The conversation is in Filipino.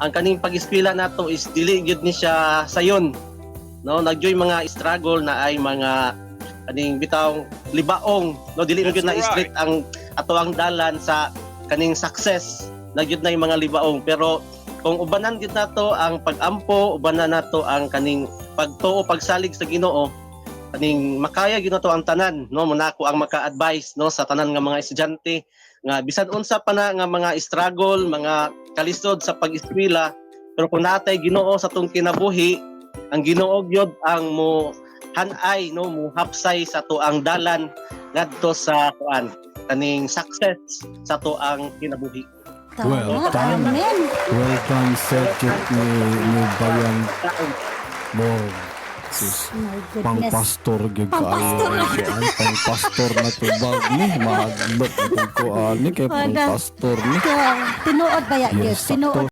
ang kaning pag-eskwela nato is dili gyud ni siya sayon, no? Nagyoy mga struggle na ay mga kaning bitawng libaong, no? Dili gyud na straight ang ato ang dalan sa kaning success. Nagyud na yung mga libaong, pero kung ubanan gyud nato ang pag-ampo, ubanan nato ang kaning pagtuo, pagsalig sa Ginoo, kaning makaya gyud nato ang tanan, no? Muna ako ang maka-advise, no, sa tanan nga mga estudyante nga bisan unsa pa na nga mga struggle, mga kalisod sa pag-eskwela, pero kung natay Ginoo sa tong kinabuhi, ang Ginoo gyud ang mo hanay, no, mo hapsay sa to ang dalan ngadto sa kuan kaning success sa to ang kinabuhi. Well done. Amen. Well done, said ni Bayan Lord. Sis, My goodness. pang-pastor gyud Pang-pastor kaayo. Ay, pang-pastor na tubag ni. Mahaglot na kung kuan ni kay pang-pastor ni. Tinuod ba ya? Yes, Tinuod. sakto.